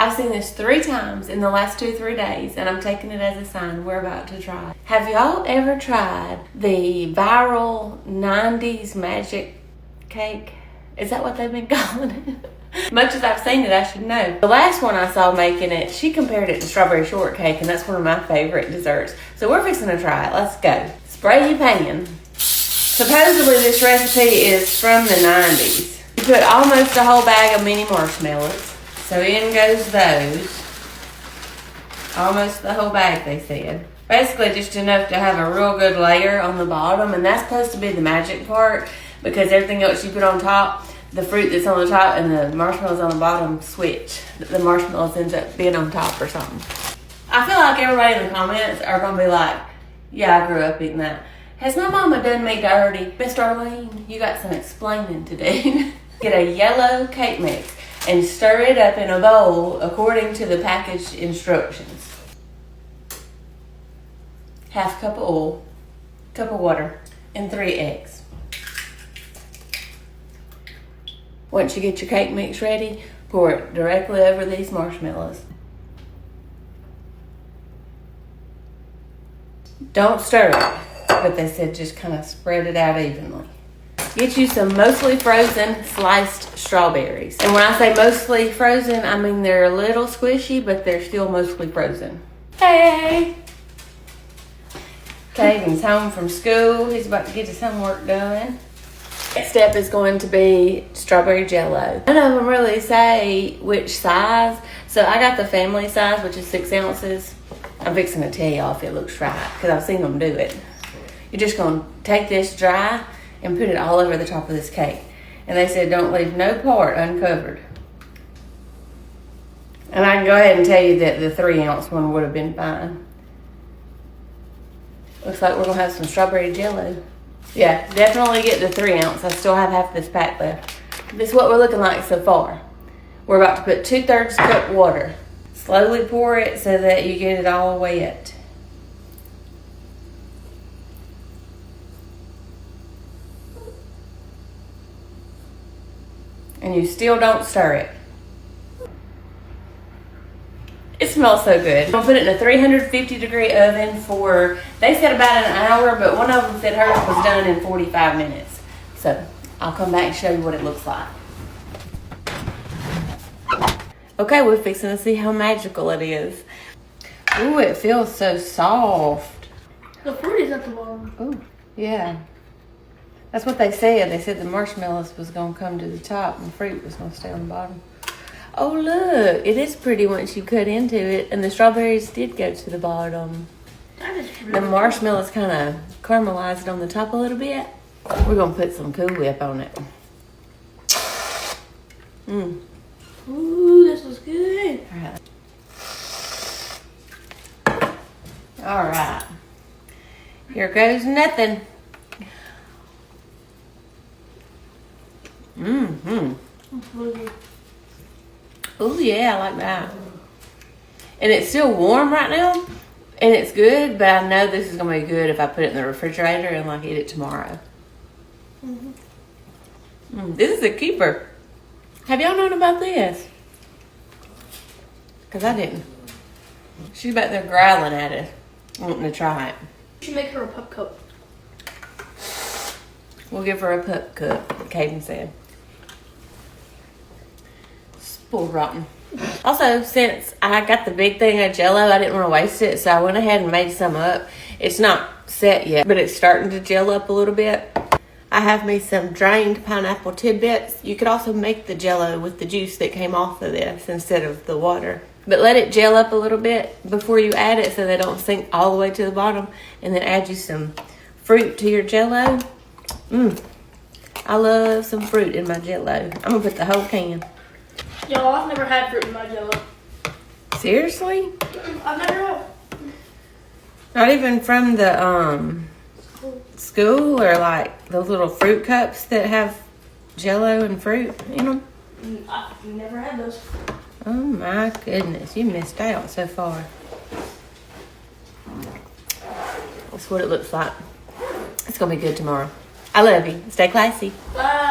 I've seen this 3 times in the last 2-3 days, and I'm taking it as a sign we're about to try. Have y'all ever tried the viral 90's magic cake? Is that what they've been calling it? Much as I've seen it, I should know. The last one I saw making it, she compared it to strawberry shortcake, and that's one of my favorite desserts. So we're fixing to try it. Let's go. Spray your pan. Supposedly this recipe is from the 90's. You put almost a whole bag of mini marshmallows. So in goes those. Almost the whole bag, they said. Basically just enough to have a real good layer on the bottom, and that's supposed to be the magic part, because everything else you put on top, the fruit that's on the top and the marshmallows on the bottom switch. The marshmallows ends up being on top or something. I feel like everybody in the comments are going to be like, yeah, I grew up eating that. Has my mama done me dirty? Miss Darlene, you got some explaining to do. Get a yellow cake mix and stir it up in a bowl according to the package instructions. Half cup of oil, cup of water, and 3 eggs. Once you get your cake mix ready, pour it directly over these marshmallows. Don't stir it, but they said just kind of spread it out evenly. Get you some mostly frozen sliced strawberries. And when I say mostly frozen, I mean they're a little squishy, but they're still mostly frozen. Hey! Caden's home from school. He's about to get his homework done. Next step is going to be strawberry jello. None of them really say which size. So I got the family size, which is 6 ounces. I'm fixing to tell y'all if it looks right, because I've seen them do it. You're just going to take this dry and put it all over the top of this cake. And they said don't leave no part uncovered. And I can go ahead and tell you that the 3 ounce one would have been fine. Looks like we're going to have some strawberry jello. Yeah, definitely get the 3 ounce. I still have half this pack left. This is what we're looking like so far. We're about to put 2/3 cup water. Slowly pour it so that you get it all wet. And you still don't stir it. It smells so good. I'm gonna put it in a 350-degree oven for, they said about an hour, but one of them said hers was done in 45 minutes. So I'll come back and show you what it looks like. Okay, we're fixing to see how magical it is. Ooh, it feels so soft. The fruit is at the bottom. Ooh, yeah. That's what they said. They said the marshmallows was going to come to the top and the fruit was going to stay on the bottom. Oh, look. It is pretty once you cut into it. And the strawberries did go to the bottom. That is really The marshmallows kind of caramelized on the top a little bit. We're going to put some Cool Whip on it. Mmm. Ooh, this is good. All right. Here goes nothing. Mm-hmm. Oh, yeah, I like that. And it's still warm right now, and it's good, but I know this is going to be good if I put it in the refrigerator and, like, eat it tomorrow. This is a keeper. Have y'all known about this? Because I didn't. She's back there growling at it, wanting to try it. You should make her a pup cup. We'll give her a pup cup, Caden said. Spoiled rotten. Also, since I got the big thing of Jell-O, I didn't want to waste it, so I went ahead and made some up. It's not set yet, but it's starting to gel up a little bit. I have me some drained pineapple tidbits. You could also make the Jell-O with the juice that came off of this instead of the water. But let it gel up a little bit before you add it so they don't sink all the way to the bottom. And then add you some fruit to your Jell-O. I love some fruit in my Jell-O. I'm going to put the whole can. Y'all, I've never had fruit in my Jell-O. Seriously? I've never had. Not even from the school or like those little fruit cups that have Jell-O and fruit in them? I've never had those. Oh my goodness, you missed out so far. That's what it looks like. It's gonna be good tomorrow. I love you. Stay classy. Bye.